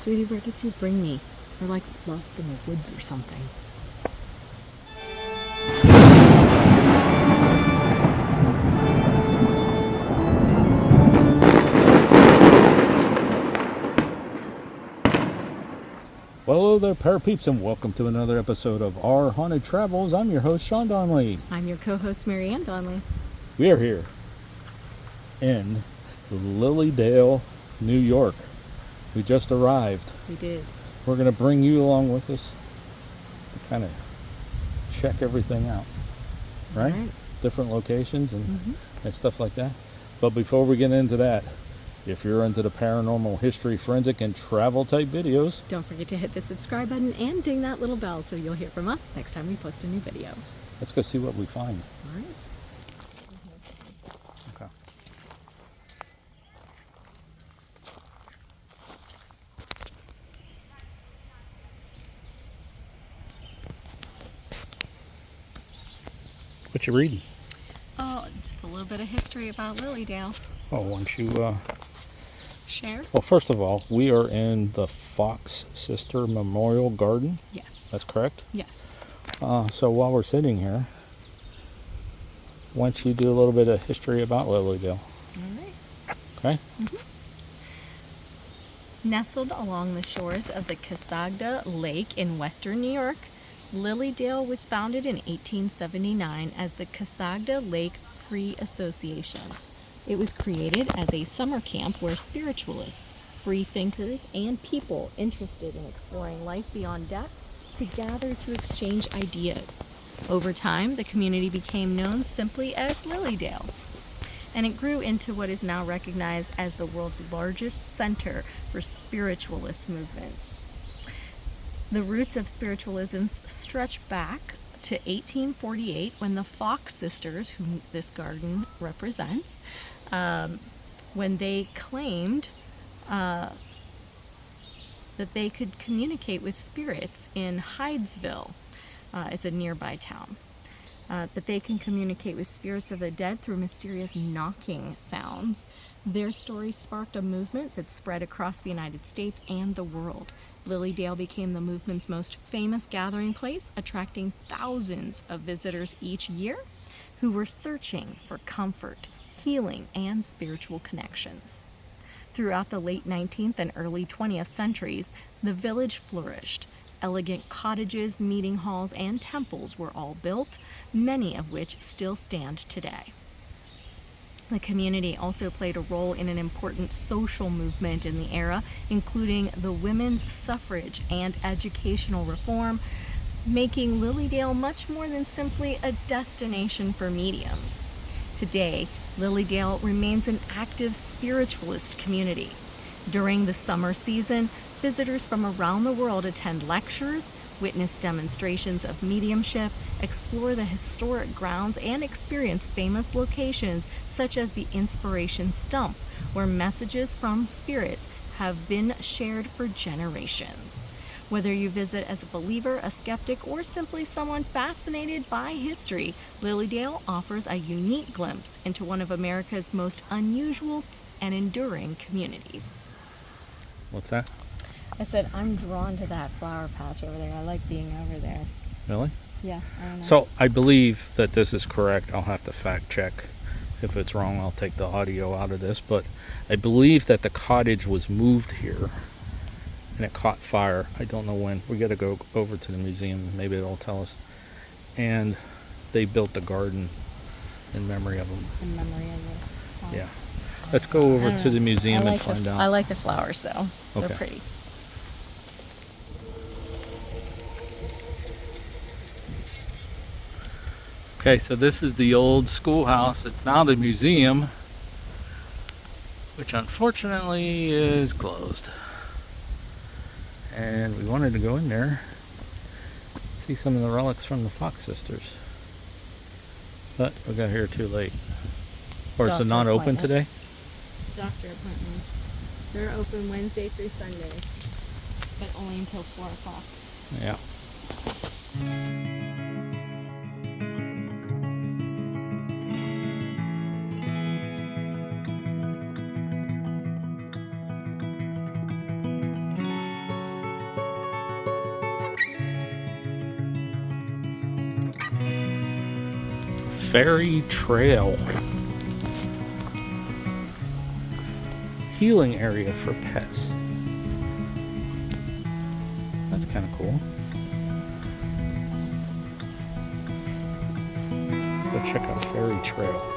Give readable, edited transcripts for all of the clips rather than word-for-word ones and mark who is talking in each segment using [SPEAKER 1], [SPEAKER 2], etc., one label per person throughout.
[SPEAKER 1] Sweetie, where did you bring me? We're like lost in the woods or something.
[SPEAKER 2] Well, hello there, Parapeeps, and welcome to another episode of Our Haunted Travels. I'm your host, Sean Donnelly.
[SPEAKER 1] I'm your co-host, Marianne Donnelly.
[SPEAKER 2] We are here in Lilydale, New York. We just arrived.
[SPEAKER 1] We did.
[SPEAKER 2] We're going to bring you along with us to kind of check everything out, right? Different locations and stuff like that. But before we get into that, if you're into the paranormal, history, forensic, and travel type videos,
[SPEAKER 1] don't forget to hit the subscribe button and ding that little bell so you'll hear from us next time we post a new video.
[SPEAKER 2] Let's go see what we find.
[SPEAKER 1] All right.
[SPEAKER 2] Okay. What you reading?
[SPEAKER 1] Oh, just a little bit of history about Lilydale.
[SPEAKER 2] Oh, why don't you
[SPEAKER 1] share?
[SPEAKER 2] Well, first of all, we are in the Fox Sister Memorial Garden.
[SPEAKER 1] Yes.
[SPEAKER 2] That's correct?
[SPEAKER 1] Yes.
[SPEAKER 2] So while we're sitting here, why don't you do a little bit of history about Lilydale?
[SPEAKER 1] All right.
[SPEAKER 2] Okay?
[SPEAKER 1] Nestled along the shores of the Casagda Lake in western New York, Lilydale was founded in 1879 as the Casagda Lake Free Association. It was created as a summer camp where spiritualists, free thinkers, and people interested in exploring life beyond death could gather to exchange ideas. Over time, the community became known simply as Lilydale, and it grew into what is now recognized as the world's largest center for spiritualist movements. The roots of spiritualism stretch back to 1848 when the Fox Sisters, whom this garden represents, when they claimed that they could communicate with spirits in Hydesville. It's a nearby town. That they can communicate with spirits of the dead through mysterious knocking sounds. Their story sparked a movement that spread across the United States and the world. Lilydale became the movement's most famous gathering place, attracting thousands of visitors each year who were searching for comfort, healing, and spiritual connections. Throughout the late 19th and early 20th centuries, the village flourished. Elegant cottages, meeting halls, and temples were all built, many of which still stand today. The community also played a role in an important social movement in the era, including the women's suffrage and educational reform, making Lilydale much more than simply a destination for mediums. Today, Lilydale remains an active spiritualist community. During the summer season, visitors from around the world attend lectures, witness demonstrations of mediumship, explore the historic grounds, and experience famous locations such as the Inspiration Stump, where messages from spirit have been shared for generations. Whether you visit as a believer, a skeptic, or simply someone fascinated by history, Lilydale offers a unique glimpse into one of America's most unusual and enduring communities.
[SPEAKER 2] What's that?
[SPEAKER 1] I said, I'm drawn to that flower patch over there. I like being over there.
[SPEAKER 2] Really?
[SPEAKER 1] Yeah, I don't know.
[SPEAKER 2] So I believe that this is correct. I'll have to fact check. If it's wrong, I'll take the audio out of this. But I believe that the cottage was moved here and it caught fire. I don't know when. We got to go over to the museum. Maybe it'll tell us. And they built the garden in memory of them.
[SPEAKER 1] In memory of the house.
[SPEAKER 2] Yeah. Let's go over to the museum and find out.
[SPEAKER 1] I like the flowers, though.
[SPEAKER 2] Okay.
[SPEAKER 1] They're pretty.
[SPEAKER 2] Okay, so this is the old schoolhouse. It's now the museum, which unfortunately is closed. And we wanted to go in there, see some of the relics from the Fox Sisters. But we got here too late. Or is it not open today?
[SPEAKER 1] Doctor appointments. They're open Wednesday through Sunday, but only until 4 o'clock.
[SPEAKER 2] Yeah. Fairy Trail. Healing area for pets. That's kind of cool. Let's go check out Fairy Trail.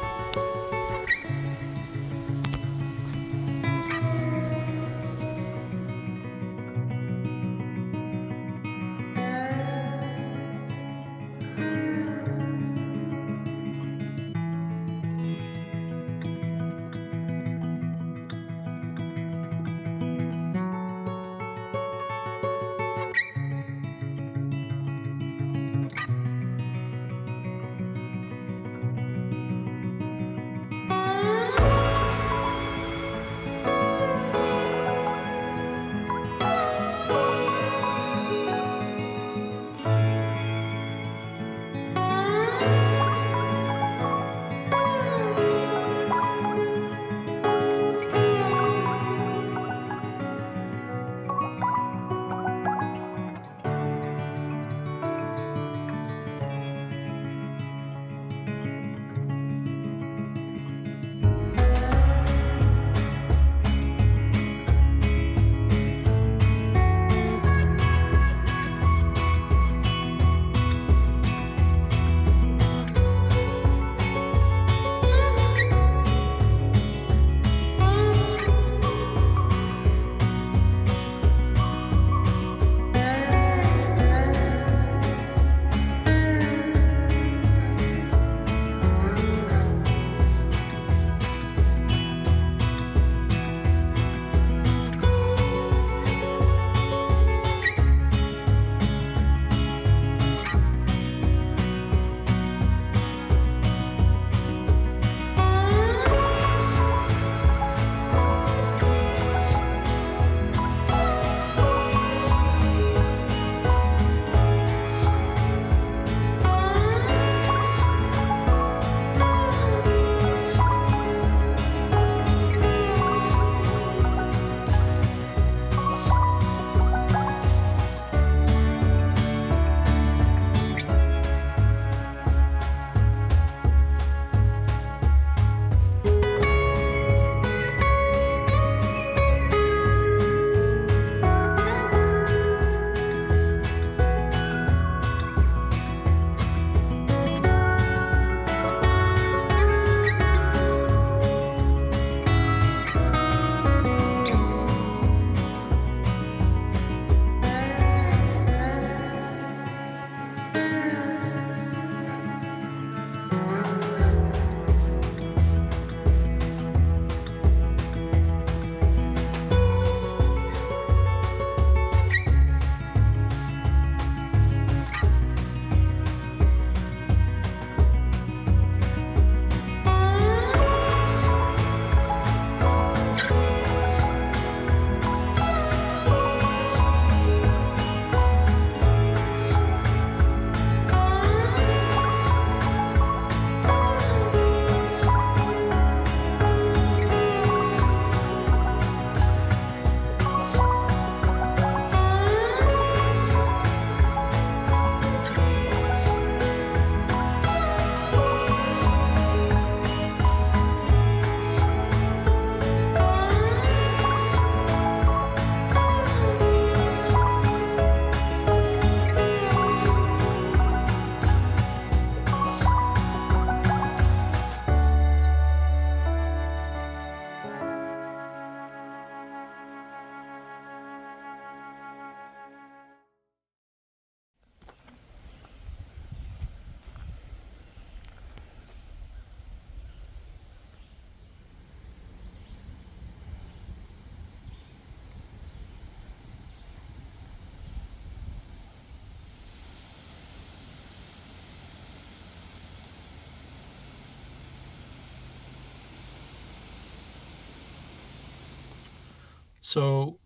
[SPEAKER 2] So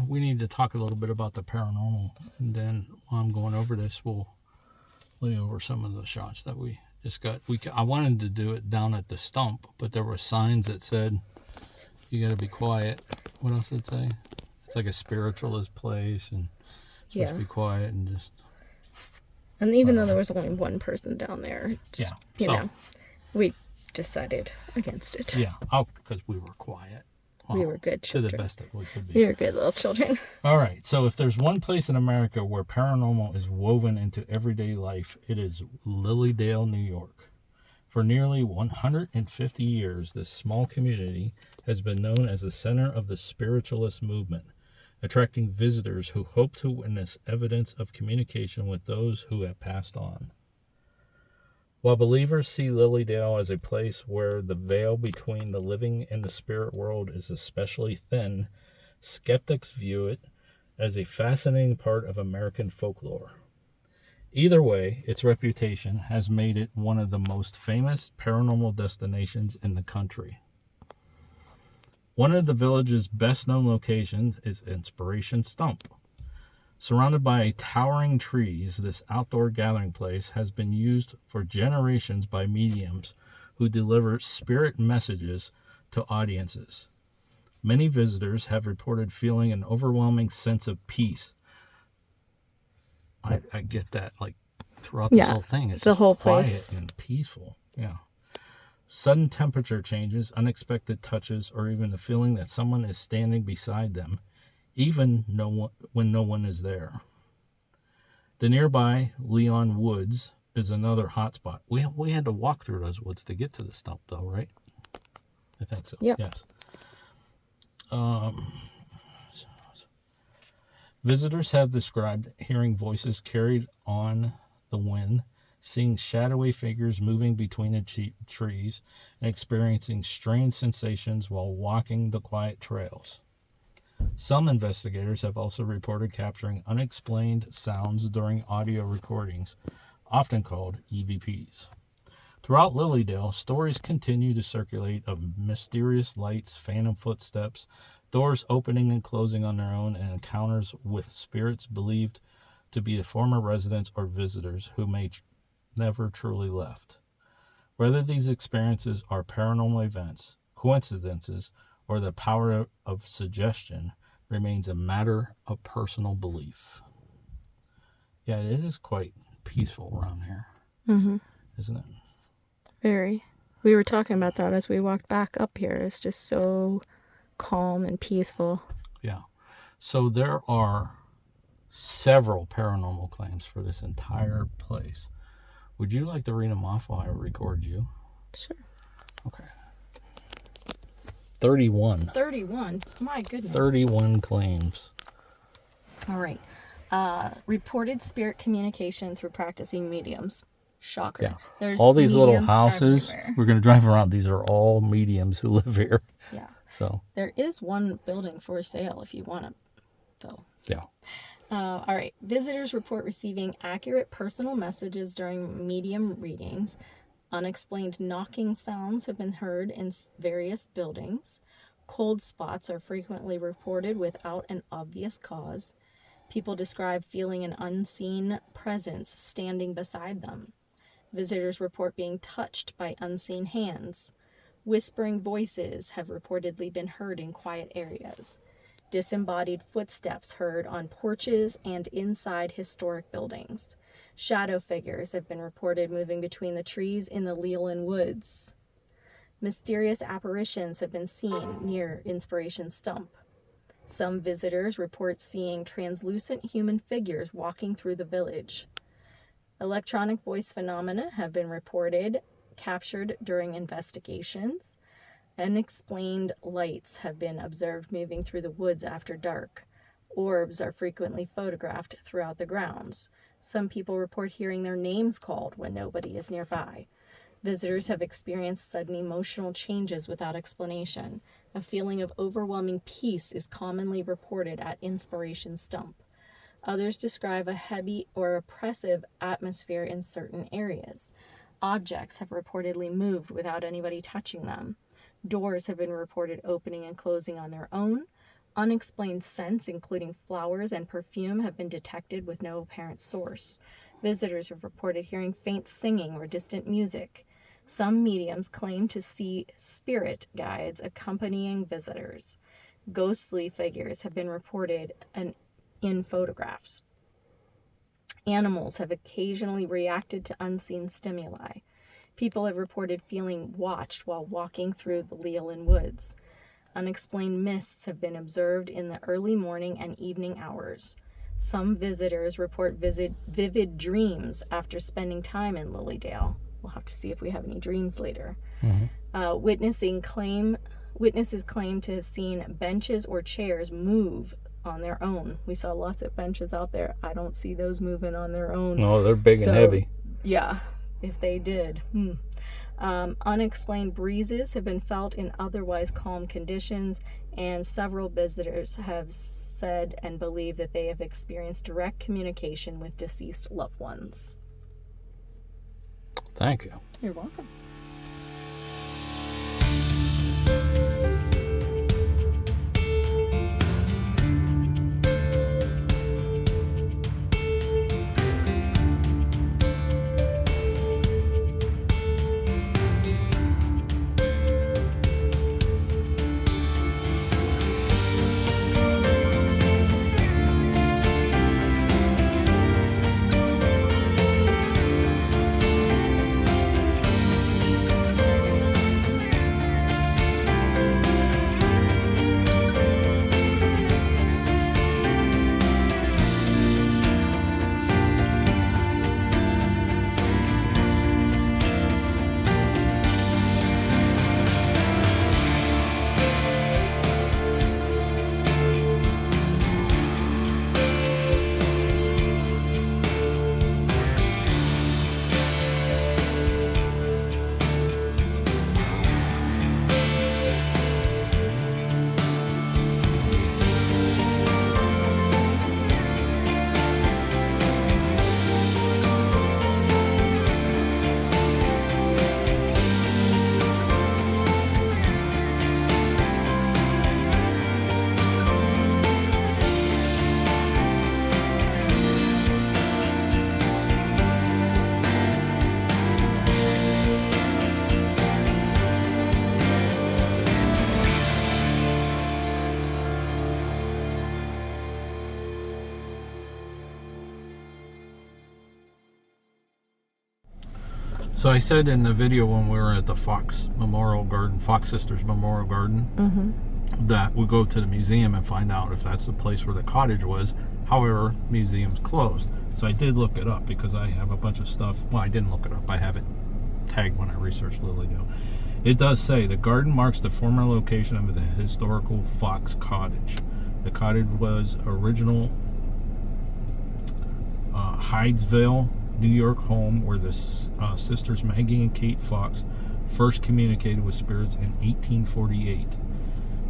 [SPEAKER 2] we need to talk a little bit about the paranormal, and then while I'm going over this, we'll lay over some of the shots that we just got. I wanted to do it down at the stump, but there were signs that said you got to be quiet. What else did it say? It's like a spiritualist place, and supposed to be quiet and just
[SPEAKER 1] And even though there was only one person down there,
[SPEAKER 2] Yeah.
[SPEAKER 1] you know, we decided against it.
[SPEAKER 2] Yeah. Oh, because we were quiet. Well,
[SPEAKER 1] We were good children.
[SPEAKER 2] To the best that we could be.
[SPEAKER 1] We were good little children.
[SPEAKER 2] All right. So if there's one place in America where paranormal is woven into everyday life, it is Lilydale, New York. For nearly 150 years, this small community has been known as the center of the Spiritualist movement, attracting visitors who hope to witness evidence of communication with those who have passed on. While believers see Lilydale as a place where the veil between the living and the spirit world is especially thin, skeptics view it as a fascinating part of American folklore. Either way, its reputation has made it one of the most famous paranormal destinations in the country. One of the village's best-known locations is Inspiration Stump. Surrounded by towering trees, this outdoor gathering place has been used for generations by mediums who deliver spirit messages to audiences. Many visitors have reported feeling an overwhelming sense of peace. I get that, like, throughout this whole thing. It's
[SPEAKER 1] the
[SPEAKER 2] just
[SPEAKER 1] whole
[SPEAKER 2] quiet
[SPEAKER 1] place.
[SPEAKER 2] and peaceful. Yeah. Sudden temperature changes, unexpected touches, or even the feeling that someone is standing beside them, even when no one is there. The nearby Leon Woods is another hotspot. We had to walk through those woods to get to the stump, though, right? I think so.
[SPEAKER 1] Yep.
[SPEAKER 2] Yes. Visitors have described hearing voices carried on the wind, seeing shadowy figures moving between the trees, and experiencing strange sensations while walking the quiet trails. Some investigators have also reported capturing unexplained sounds during audio recordings, often called EVPs. Throughout Lilydale, stories continue to circulate of mysterious lights, phantom footsteps, doors opening and closing on their own, and encounters with spirits believed to be the former residents or visitors who may never truly left. Whether these experiences are paranormal events, coincidences, or the power of suggestion remains a matter of personal belief. Yeah, it is quite peaceful around here, isn't it?
[SPEAKER 1] Very. We were talking about that as we walked back up here. It's just so calm and peaceful.
[SPEAKER 2] Yeah. So there are several paranormal claims for this entire place. Would you like to read them off while I record you?
[SPEAKER 1] Sure.
[SPEAKER 2] Okay. 31.
[SPEAKER 1] 31. My goodness.
[SPEAKER 2] 31 claims.
[SPEAKER 1] All right. Reported spirit communication through practicing mediums. Shocker.
[SPEAKER 2] Yeah.
[SPEAKER 1] There's
[SPEAKER 2] all these little
[SPEAKER 1] mediums
[SPEAKER 2] houses,
[SPEAKER 1] everywhere.
[SPEAKER 2] we're going to drive around. These are all mediums who live here.
[SPEAKER 1] Yeah.
[SPEAKER 2] So.
[SPEAKER 1] There is one building for sale if you want it, though.
[SPEAKER 2] Yeah.
[SPEAKER 1] All right. Visitors report receiving accurate personal messages during medium readings. Unexplained knocking sounds have been heard in various buildings. Cold spots are frequently reported without an obvious cause. People describe feeling an unseen presence standing beside them. Visitors report being touched by unseen hands. Whispering voices have reportedly been heard in quiet areas. Disembodied footsteps heard on porches and inside historic buildings. Shadow figures have been reported moving between the trees in the Leland Woods. Mysterious apparitions have been seen near Inspiration Stump. Some visitors report seeing translucent human figures walking through the village. Electronic voice phenomena have been reported, captured during investigations. Unexplained lights have been observed moving through the woods after dark. Orbs are frequently photographed throughout the grounds. Some people report hearing their names called when nobody is nearby. Visitors have experienced sudden emotional changes without explanation. A feeling of overwhelming peace is commonly reported at Inspiration Stump. Others describe a heavy or oppressive atmosphere in certain areas. Objects have reportedly moved without anybody touching them. Doors have been reported opening and closing on their own. Unexplained scents, including flowers and perfume, have been detected with no apparent source. Visitors have reported hearing faint singing or distant music. Some mediums claim to see spirit guides accompanying visitors. Ghostly figures have been reported in photographs. Animals have occasionally reacted to unseen stimuli. People have reported feeling watched while walking through the Leland Woods. Unexplained mists have been observed in the early morning and evening hours. Some visitors report vivid dreams after spending time in Lilydale. We'll have to see if we have any dreams later. Witnesses claim to have seen benches or chairs move on their own. We saw lots of benches out there. I don't see those moving on their own.
[SPEAKER 2] No, they're big and heavy.
[SPEAKER 1] Yeah, if they did. Unexplained breezes have been felt in otherwise calm conditions, and several visitors have said and believe that they have experienced direct communication with deceased loved ones.
[SPEAKER 2] Thank you.
[SPEAKER 1] You're welcome.
[SPEAKER 2] So I said in the video when we were at the Fox Sisters Memorial Garden, that we go to the museum and find out if that's the place where the cottage was. However, museum's closed. So I did look it up because I have a bunch of stuff. Well, I didn't look it up. I have it tagged when I researched Lilydale. It does say the garden marks the former location of the historical Fox Cottage. The cottage was original Hydesville, New York home where the sisters Maggie and Kate Fox first communicated with spirits in 1848,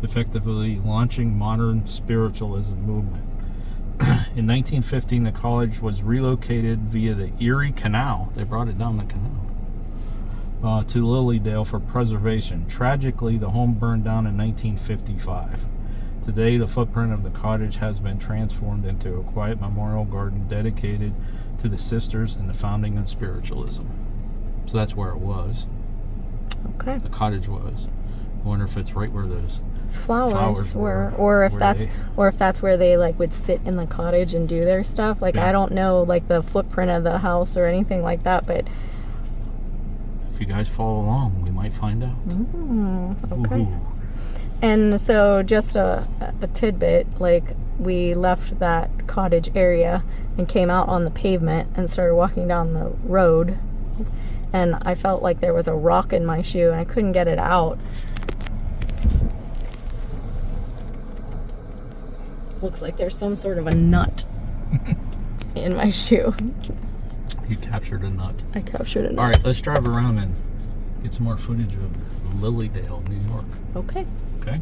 [SPEAKER 2] effectively launching modern spiritualism movement. In 1915, the college was relocated via the Erie Canal. They brought it down the canal to Lilydale for preservation. Tragically, the home burned down in 1955. Today, the footprint of the cottage has been transformed into a quiet memorial garden dedicated to the sisters and the founding of spiritualism. So that's where it was.
[SPEAKER 1] Okay.
[SPEAKER 2] The cottage was. I wonder if it's right where those
[SPEAKER 1] flowers were, or if that's where they like would sit in the cottage and do their stuff. Like, yeah. I don't know like the footprint of the house or anything like that, but
[SPEAKER 2] if you guys follow along, we might find out.
[SPEAKER 1] Okay.
[SPEAKER 2] Ooh.
[SPEAKER 1] And so just a tidbit, like we left that cottage area and came out on the pavement and started walking down the road, and I felt like there was a rock in my shoe and I couldn't get it out. Looks like there's some sort of a nut in my shoe.
[SPEAKER 2] You captured a nut.
[SPEAKER 1] I captured a nut.
[SPEAKER 2] All right, let's drive around and get some more footage of Lilydale, New York.
[SPEAKER 1] Okay.
[SPEAKER 2] Okay.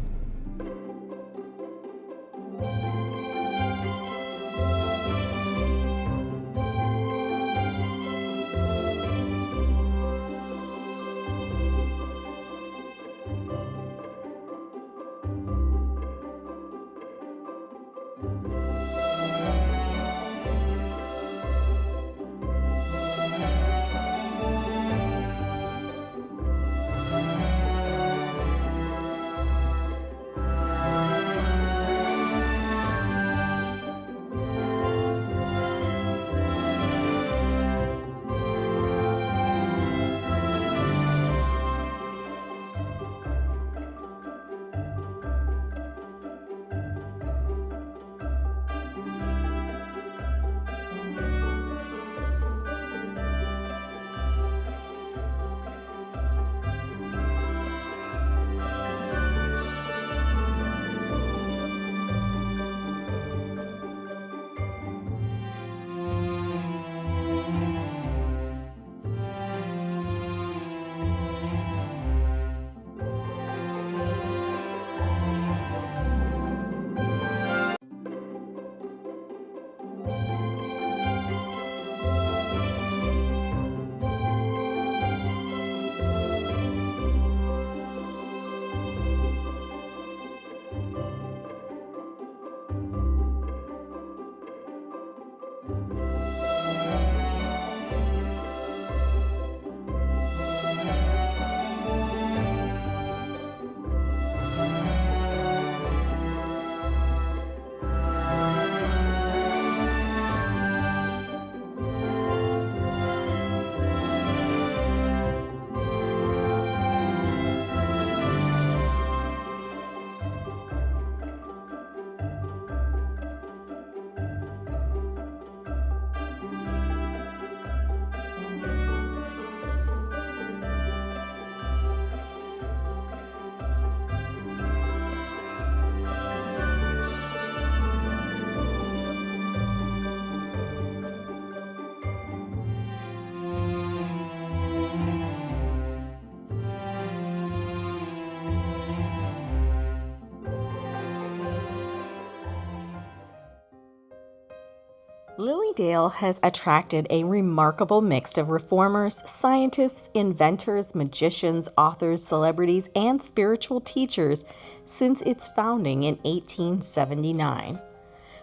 [SPEAKER 1] Lilydale has attracted a remarkable mix of reformers, scientists, inventors, magicians, authors, celebrities, and spiritual teachers since its founding in 1879.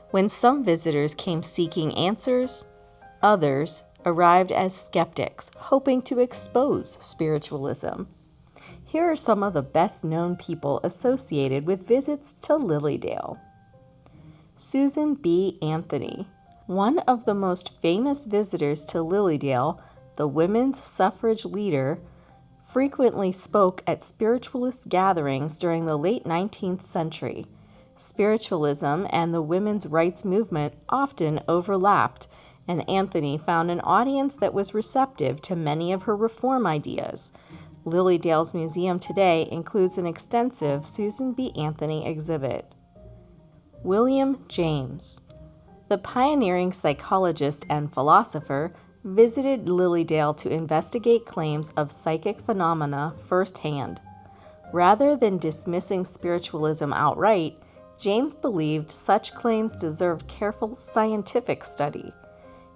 [SPEAKER 1] When some visitors came seeking answers, others arrived as skeptics, hoping to expose spiritualism. Here are some of the best-known people associated with visits to Lilydale. Susan B. Anthony. One of the most famous visitors to Lilydale, the women's suffrage leader, frequently spoke at spiritualist gatherings during the late 19th century. Spiritualism and the women's rights movement often overlapped, and Anthony found an audience that was receptive to many of her reform ideas. Lilydale's museum today includes an extensive Susan B. Anthony exhibit. William James. The pioneering psychologist and philosopher visited Lilydale to investigate claims of psychic phenomena firsthand. Rather than dismissing spiritualism outright, James believed such claims deserved careful scientific study.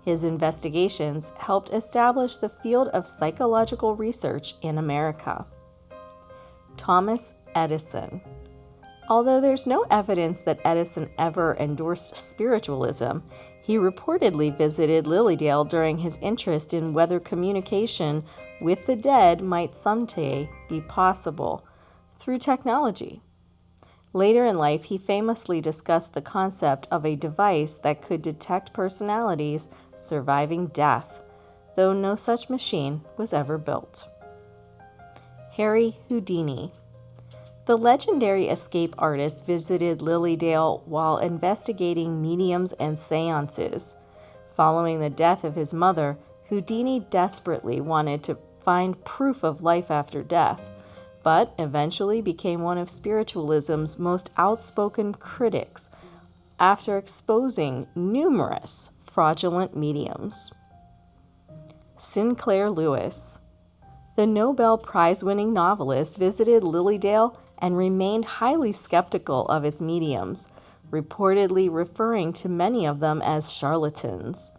[SPEAKER 1] His investigations helped establish the field of psychological research in America. Thomas Edison. Although there's no evidence that Edison ever endorsed spiritualism, he reportedly visited Lilydale during his interest in whether communication with the dead might someday be possible through technology. Later in life, he famously discussed the concept of a device that could detect personalities surviving death, though no such machine was ever built. Harry Houdini. The legendary escape artist visited Lilydale while investigating mediums and séances. Following the death of his mother, Houdini desperately wanted to find proof of life after death, but eventually became one of spiritualism's most outspoken critics after exposing numerous fraudulent mediums. Sinclair Lewis. The Nobel Prize-winning novelist visited Lilydale and remained highly skeptical of its mediums, reportedly referring to many of them as charlatans.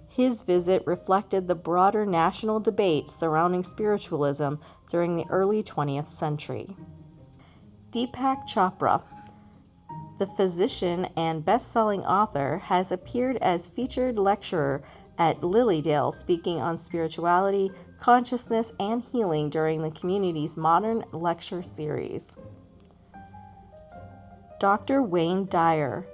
[SPEAKER 1] His visit reflected the broader national debate surrounding spiritualism during the early 20th century. Deepak Chopra. The physician and best-selling author has appeared as featured lecturer at Lilydale speaking on spirituality, consciousness, and healing during the community's modern lecture series. Dr. Wayne Dyer.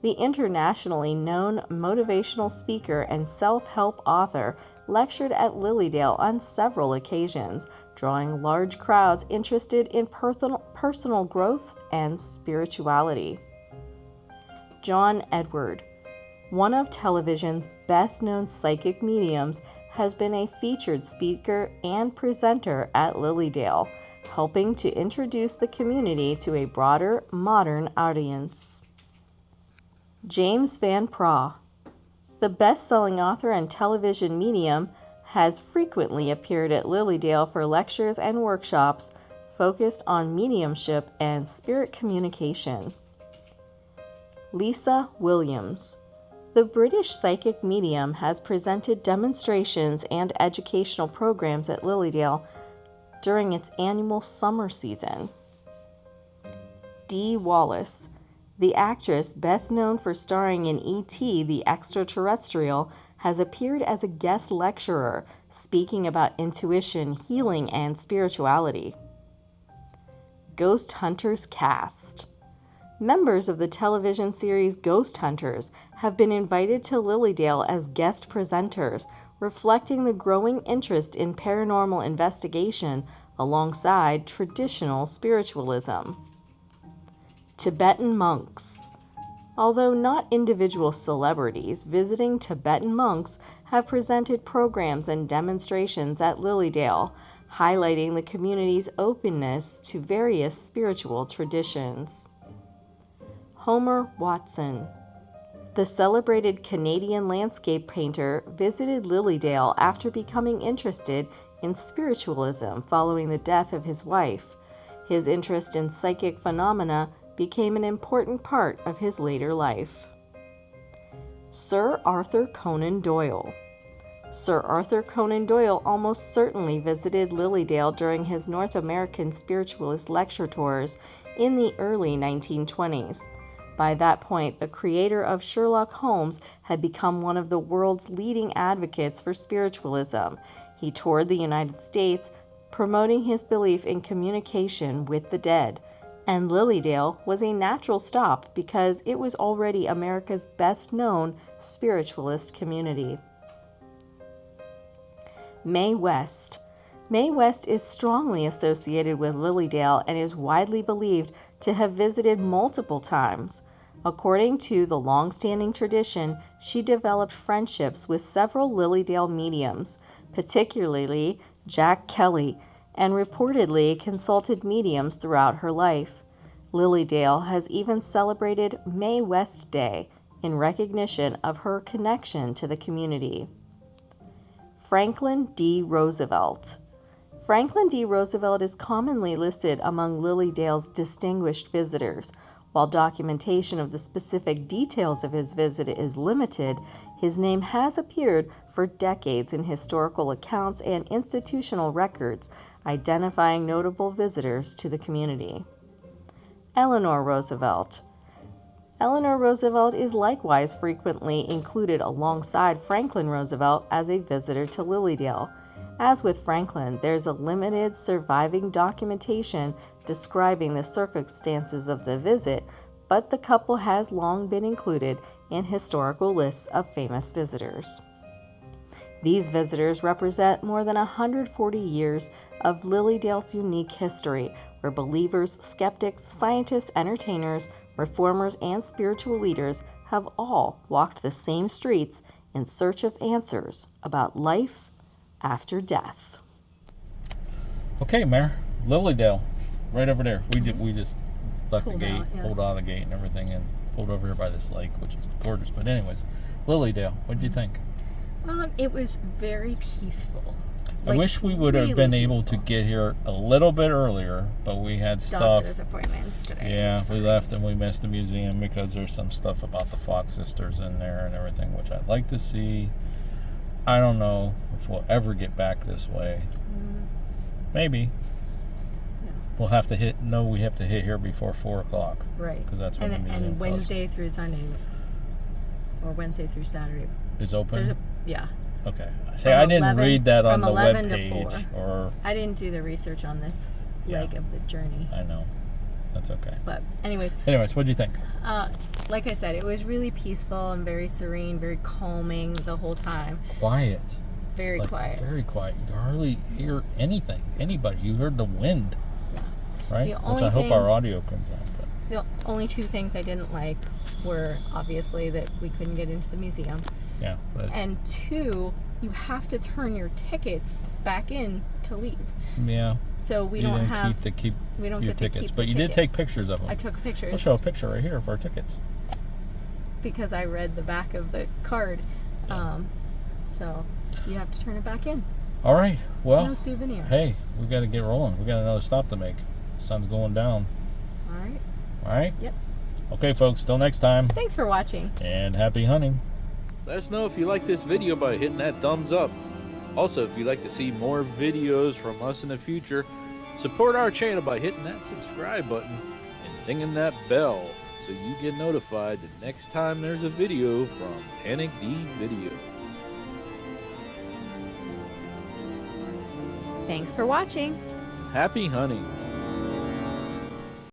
[SPEAKER 1] The internationally known motivational speaker and self-help author lectured at Lilydale on several occasions, drawing large crowds interested in personal growth and spirituality. John Edward. One of television's best-known psychic mediums, has been a featured speaker and presenter at Lilydale, helping to introduce the community to a broader, modern audience. James Van Praagh. The best-selling author and television medium has frequently appeared at Lilydale for lectures and workshops focused on mediumship and spirit communication. Lisa Williams. The British psychic medium has presented demonstrations and educational programs at Lilydale during its annual summer season. Dee Wallace. The actress, best known for starring in E.T. the Extraterrestrial, has appeared as a guest lecturer, speaking about intuition, healing, and spirituality. Ghost Hunters Cast. Members of the television series Ghost Hunters have been invited to Lilydale as guest presenters, reflecting the growing interest in paranormal investigation alongside traditional spiritualism. Tibetan monks. Although not individual celebrities, visiting Tibetan monks have presented programs and demonstrations at Lilydale, highlighting the community's openness to various spiritual traditions. Homer Watson. The celebrated Canadian landscape painter visited Lilydale after becoming interested in spiritualism following the death of his wife. His interest in psychic phenomena became an important part of his later life. Sir Arthur Conan Doyle. Sir Arthur Conan Doyle almost certainly visited Lilydale during his North American Spiritualist lecture tours in the early 1920s. By that point, the creator of Sherlock Holmes had become one of the world's leading advocates for spiritualism. He toured the United States, promoting his belief in communication with the dead. And Lilydale was a natural stop because it was already America's best-known spiritualist community. Mae West. Mae West is strongly associated with Lilydale and is widely believed to have visited multiple times. According to the long-standing tradition, she developed friendships with several Lilydale mediums, particularly Jack Kelly, and reportedly consulted mediums throughout her life. Lilydale has even celebrated Mae West Day in recognition of her connection to the community. Franklin D. Roosevelt. Franklin D. Roosevelt is commonly listed among Lilydale's distinguished visitors. While documentation of the specific details of his visit is limited, his name has appeared for decades in historical accounts and institutional records, identifying notable visitors to the community. Eleanor Roosevelt. Eleanor Roosevelt is likewise frequently included alongside Franklin Roosevelt as a visitor to Lilydale. As with Franklin, there's a limited surviving documentation describing the circumstances of the visit, but the couple has long been included in historical lists of famous visitors. These visitors represent more than 140 years of Lilydale's unique history, where believers, skeptics, scientists, entertainers, reformers, and spiritual leaders have all walked the same streets in search of answers about life after death.
[SPEAKER 2] Okay, Mayor. Lilydale, right over there. We just left the gate, pulled out of the gate and everything, and pulled over here by this lake, which is gorgeous. But anyways, Lilydale, what did you think?
[SPEAKER 1] It was very peaceful.
[SPEAKER 2] I wish we would have been able to get here a little bit earlier, but we had stuff.
[SPEAKER 1] Doctor's appointments today.
[SPEAKER 2] Yeah, we left and we missed the museum because there's some stuff about the Fox sisters in there and everything, which I'd like to see. I don't know if we'll ever get back this way. Maybe. Yeah. We'll have to hit here before 4 o'clock.
[SPEAKER 1] Right.
[SPEAKER 2] Because that's when the museum
[SPEAKER 1] And Wednesday through Sunday, or Wednesday through Saturday.
[SPEAKER 2] Is open?
[SPEAKER 1] Yeah.
[SPEAKER 2] Okay. See, I didn't read that on the webpage.
[SPEAKER 1] I didn't do the research on this leg of the journey.
[SPEAKER 2] I know. That's okay.
[SPEAKER 1] But anyways,
[SPEAKER 2] what do you think?
[SPEAKER 1] Like I said, it was really peaceful and very serene, very calming the whole time.
[SPEAKER 2] Quiet.
[SPEAKER 1] Very quiet.
[SPEAKER 2] Very quiet. You hardly hear anybody. You heard the wind. Yeah. Right? Which I hope our audio comes out. But.
[SPEAKER 1] The only two things I didn't like were obviously that we couldn't get into the museum.
[SPEAKER 2] Yeah.
[SPEAKER 1] And two, you have to turn your tickets back in to leave.
[SPEAKER 2] Yeah.
[SPEAKER 1] So we don't
[SPEAKER 2] keep your tickets, but you did take pictures of them.
[SPEAKER 1] I took pictures.
[SPEAKER 2] We'll show a picture right here of our tickets.
[SPEAKER 1] Because I read the back of the card. So you have to turn it back in.
[SPEAKER 2] All right. Well,
[SPEAKER 1] no souvenir.
[SPEAKER 2] Hey, we got to get rolling. We got another stop to make. The sun's going down.
[SPEAKER 1] All right.
[SPEAKER 2] All right?
[SPEAKER 1] Yep.
[SPEAKER 2] Okay, folks. Till next time.
[SPEAKER 1] Thanks for watching.
[SPEAKER 2] And happy hunting.
[SPEAKER 3] Let us know if you like this video by hitting that thumbs up. Also, if you'd like to see more videos from us in the future, support our channel by hitting that subscribe button and dinging that bell so you get notified the next time there's a video from Panic D Videos.
[SPEAKER 1] Thanks for watching.
[SPEAKER 3] Happy hunting.